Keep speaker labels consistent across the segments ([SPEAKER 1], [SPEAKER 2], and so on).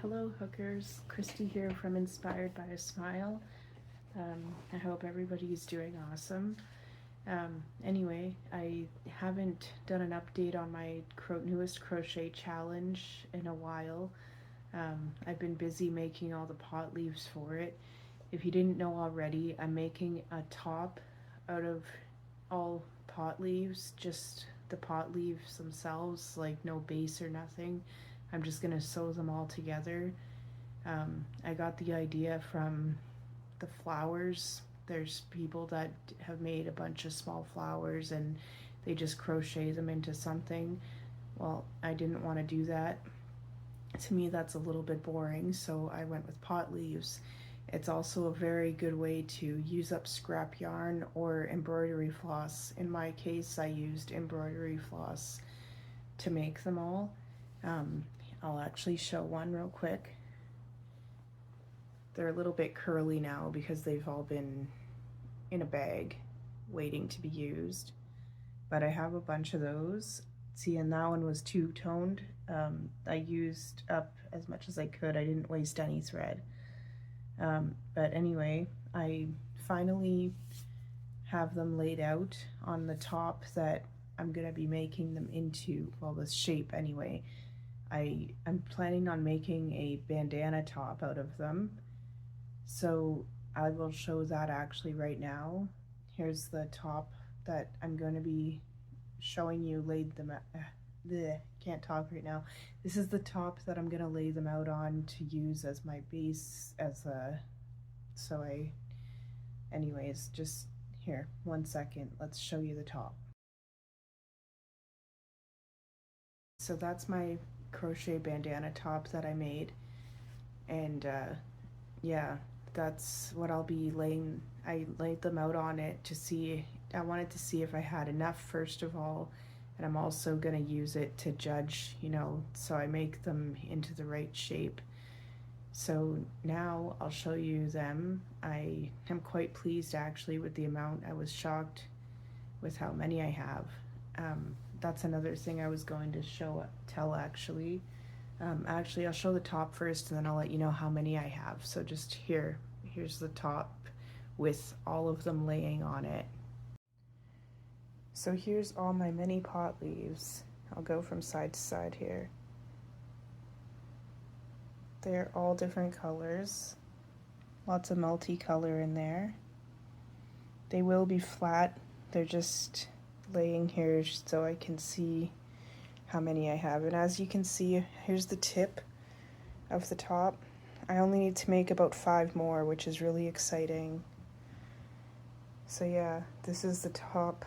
[SPEAKER 1] Hello hookers, Christy here from Inspired by a Smile. I hope everybody's doing awesome. Anyway, I haven't done an update on my newest crochet challenge in a while. I've been busy making all the pot leaves for it. If you didn't know already, I'm making a top out of all pot leaves, just the pot leaves themselves, like no base or nothing. I'm just gonna sew them all together. I got the idea from the flowers. There's people that have made a bunch of small flowers and they just crochet them into something. Well, I didn't want to do that. To me, that's a little bit boring, so I went with pot leaves. It's also a very good way to use up scrap yarn or embroidery floss. In my case, I used embroidery floss to make them all. I'll actually show one real quick. They're a little bit curly now because they've all been in a bag waiting to be used, but I have a bunch of those. See, and that one was two-toned. I used up as much as I could. I didn't waste any thread. But anyway, I finally have them laid out on the top that I'm gonna be making them into, well, this shape anyway. I'm planning on making a bandana top out of them, so I will show that actually right now. Here's the top that I'm going to be showing you laid them out. Can't talk right now. This is the top that I'm going to lay them out on to use as my base, as a, anyways, just here, 1 second, let's show you the top. So that's my crochet bandana top that I made, and yeah, that's what I'll be laying. I laid them out on it to see, I wanted to see if I had enough first of all, and I'm also gonna use it to judge, you know, so I make them into the right shape. So now I'll show you them. I am quite pleased actually with the amount. I was shocked with how many I have. That's another thing I was going to tell actually. Actually, I'll show the top first and then I'll let you know how many I have. So just here's the top with all of them laying on it. So here's all my mini pot leaves. I'll go from side to side here. They're all different colors. Lots of multicolor in there. They will be flat. They're just laying here so I can see how many I have. And as you can see, here's the tip of the top. I only need to make about 5 more, which is really exciting. So yeah, this is the top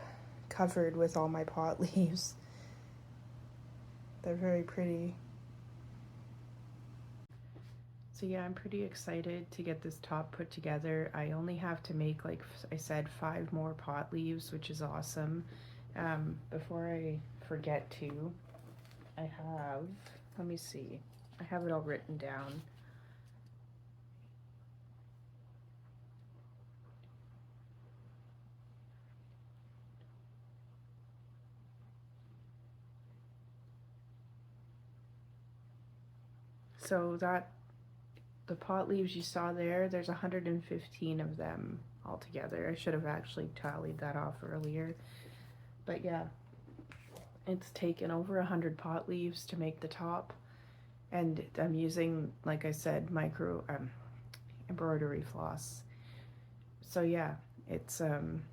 [SPEAKER 1] covered with all my pot leaves. They're very pretty. So yeah, I'm pretty excited to get this top put together. I only have to make, like I said, 5 more pot leaves, which is awesome. Before I forget to, I have, let me see, I have it all written down. So the pot leaves you saw there's 115 of them altogether. I should have actually tallied that off earlier. But yeah, it's taken over 100 pot leaves to make the top, and I'm using, like I said, micro embroidery floss. So yeah, it's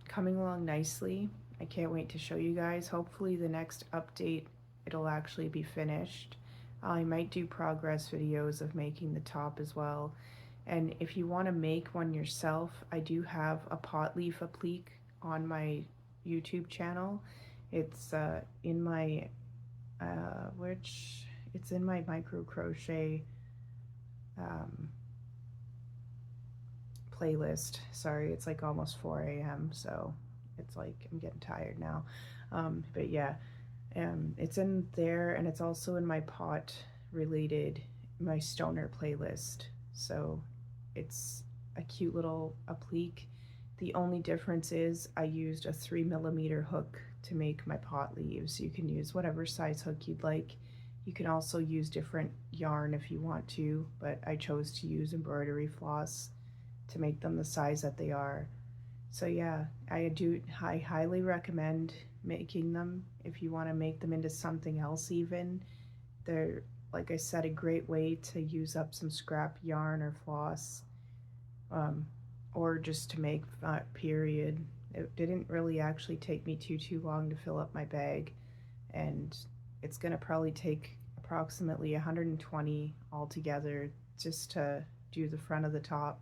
[SPEAKER 1] coming along nicely. I can't wait to show you guys. Hopefully the next update it'll actually be finished. I might do progress videos of making the top as well. And if you want to make one yourself, I do have a pot leaf applique on my YouTube channel. It's in my it's in my micro crochet playlist. Sorry, it's like almost 4 a.m. so it's like I'm getting tired now. But yeah, it's in there, and it's also in my pot related, my stoner playlist. So it's a cute little applique. The only difference is I used a 3mm hook to make my pot leaves. You can use whatever size hook you'd like. You can also use different yarn if you want to, but I chose to use embroidery floss to make them the size that they are. So yeah, I highly recommend making them if you want to make them into something else even. They're, like I said, a great way to use up some scrap yarn or floss, or just to make, period. It didn't really actually take me too long to fill up my bag, and it's gonna probably take approximately 120 altogether just to do the front of the top.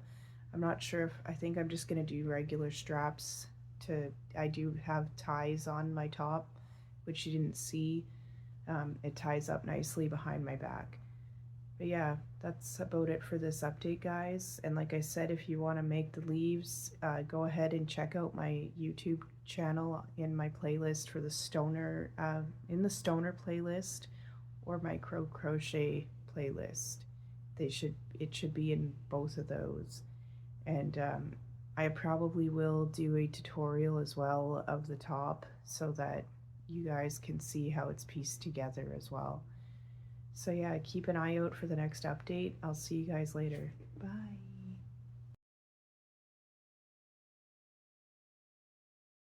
[SPEAKER 1] I'm not sure if, I think I'm just gonna do regular straps. I do have ties on my top, which you didn't see. It ties up nicely behind my back. But yeah, that's about it for this update, guys. And like I said, if you want to make the leaves, go ahead and check out my YouTube channel in my playlist for the stoner, in the stoner playlist, or my crochet playlist. It should be in both of those. And I probably will do a tutorial as well of the top so that you guys can see how it's pieced together as well. So yeah, keep an eye out for the next update. I'll see you guys later. Bye.